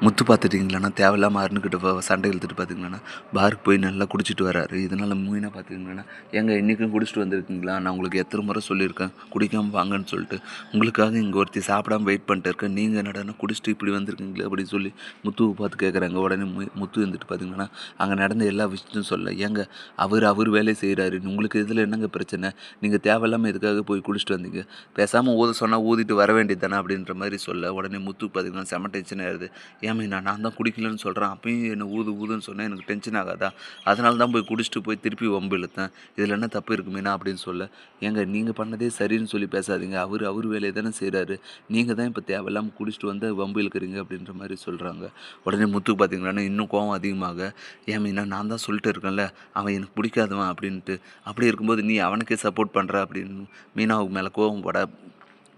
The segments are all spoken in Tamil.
முத்து பார்த்துட்டிங்களாண்ணா தேவையில்லாமல் அருணுக்கிட்ட சண்டை இழுத்துட்டு பார்த்தீங்களாண்ணா பாருக்கு போய் நல்லா குடிச்சிட்டு வராரு. இதனால் மீனா பார்த்துக்கிங்களாண்ணா ஏங்க இன்றைக்கும் குடிச்சிட்டு வந்திருக்கீங்களா, நான் உங்களுக்கு எத்தனை முறை சொல்லியிருக்கேன் குடிக்காமல் வாங்கன்னு சொல்லிட்டு, உங்களுக்காக இங்கே ஒருத்தி சாப்பிடாம வெயிட் பண்ணிட்டு இருக்கேன், நீங்கள் என்னடானா குடிச்சிட்டு இப்படி வந்திருக்கீங்களே அப்படின்னு சொல்லி முத்துவை பார்த்து கேட்குறாங்க. உடனே முத்து வந்துட்டு பார்த்தீங்கன்னா அங்கே நடந்த எல்லா விஷயத்தையும் சொல்ல, ஏங்க அவர் வேலையை செய்கிறாரு, உங்களுக்கு இதில் என்னங்க பிரச்சனை, நீங்கள் தேவையில்லாமல் எதுக்காக போய் குடிச்சிட்டு வந்தீங்க, பேசாமல் ஊத சொன்னால் ஊதிட்டு வர வேண்டியது தானே அப்படின்ற மாதிரி சொல்ல, உடனே முத்து பார்த்தீங்கன்னா செம டென்ஷன் ஆயிடுது. ஏன் நான் தான் குடிக்கலன்னு சொல்கிறேன், அப்பயும் என்ன ஊதுன்னு சொன்னால் எனக்கு டென்ஷன் ஆகாதா, அதனால தான் போய் குடிச்சிட்டு போய் திருப்பி வம்பு இழுத்தேன், இதில் என்ன தப்பு இருக்கு மீனா அப்படின்னு சொல்ல, ஏங்க நீங்கள் பண்ணதே சரின்னு சொல்லி பேசாதீங்க, அவர் வேலையை தானே செய்கிறாரு, நீங்கள் தான் இப்போ தேவையில்லாமல் குடிச்சிட்டு வந்து வம்பு இழுக்கிறீங்க அப்படின்ற மாதிரி சொல்கிறாங்க. உடனே முத்துக்கு பார்த்தீங்களான்னா இன்னும் கோவம் அதிகமாக, ஏன் மீனா நான் தான் சொல்லிட்டு இருக்கேன்ல அவன் எனக்கு பிடிக்காதவன் அப்படின்ட்டு, அப்படி இருக்கும்போது நீ அவனுக்கே சப்போர்ட் பண்ணுற அப்படின்னு மீனாவுக்கு மேலே கோவம் பட,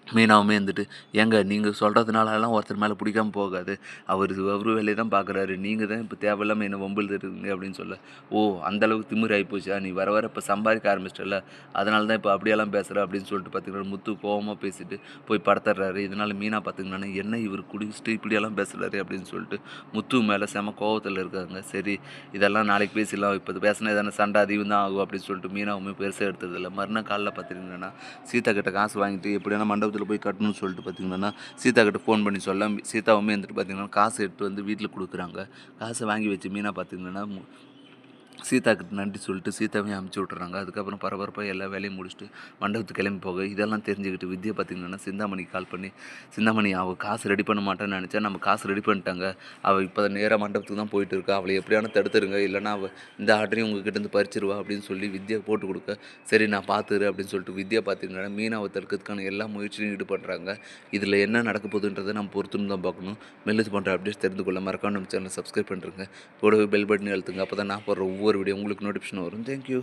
மீனாவுமே வந்துட்டு, ஏங்க நீங்கள் சொல்கிறதுனாலலாம் ஒருத்தர் மேலே பிடிக்காம போகாது, அவர் வேலையை தான் பார்க்குறாரு, நீங்கள் தான் இப்போ தேவையில்லாமல் என்ன வம்பில் இருக்கீங்க அப்படின்னு சொல்ல, ஓ அந்தளவுக்கு திமிர் ஆகிப்போச்சா, நீ வர இப்போ சம்பாதிக்க ஆரம்பிச்சிட்டல, அதனால தான் இப்போ அப்படியெல்லாம் பேசுகிற அப்படின்னு சொல்லிட்டு பார்த்தீங்கன்னா முத்து கோவமாக பேசிட்டு போய் படுத்துடுறாரு. இதனால் மீனா பார்த்திங்கன்னா என்ன இவர் குடிச்சிட்டு இப்படியெல்லாம் பேசுகிறாரு அப்படின்னு சொல்லிட்டு முத்து மேலே செம கோவத்தில் இருக்காங்க. சரி இதெல்லாம் நாளைக்கு பேசிடலாம், இப்போ பேசினா எதனா சண்டை அதிகம் தான் ஆகும் அப்படின்னு சொல்லிட்டு மீனாவுமே பெருசாக எடுத்ததில்லை. மறுநாள் காலைல பார்த்திங்கன்னா சீதா கிட்ட காசு வாங்கிட்டு எப்படியான மண்டபத்தில் போய் கட்டணும்னு சொல்லிட்டு பார்த்திங்கன்னா சீதா கிட்ட ஃபோன் பண்ணி சொல்ல, சீதாவுமே வந்துட்டு பார்த்திங்கன்னா காசு எடுத்து வந்து வீட்டில் கொடுக்குறாங்க. காசை வாங்கி வச்சு மீனா பார்த்திங்கன்னா சீதாக்கிட்ட நன்றி சொல்லிட்டு சீதாவையும் அமுச்சு விட்றாங்க. அதுக்கப்புறம் பரபரப்பாக எல்லா வேலையும் முடிச்சுட்டு மண்டபத்துக்கு கிளம்பி போக, இதெல்லாம் தெரிஞ்சுக்கிட்டு வித்யா பார்த்திங்கன்னா சிந்தாமணிக்கு கால் பண்ணி, சிந்தாமணி அவள் காசு ரெடி பண்ண மாட்டேன்னு நினச்சா நம்ம காசு ரெடி பண்ணிட்டாங்க, அவள் இப்போ நேராக மண்டபத்துக்கு தான் போயிட்டு இருக்கா, அவளை எப்படியான தடுத்துருங்க, இல்லைனா அவள் இந்த ஆர்டரையும் உங்ககிட்ட பறிச்சிருவா அப்படின்னு சொல்லி வித்யா போட்டு கொடுக்க, சரி நான் பார்த்துரு அப்படின்னு சொல்லிட்டு வித்யா பார்த்திங்கன்னா மீனாவை தடுக்கிறதுக்கான எல்லா முயற்சியும் ஈடுபடுறாங்க. இதில் என்ன நடக்க போகுதுன்றதை நம்ம பொறுத்துன்னு தான் பார்க்கணும். மெல்லுது போன்ற அப்டேட்ஸ் தெரிந்து கொள்ள மறக்காம நம்ம சேனலை சப்ஸ்கிரைப் பண்ணுறேங்க, கூடவே பெல் பட்டன் அழுத்துங்க, அப்போ தான் நான் போடுற ஒவ்வொரு வீடியோ உங்களுக்கு நோட்டிஃபிகேஷன் வரும். தேங்க்யூ.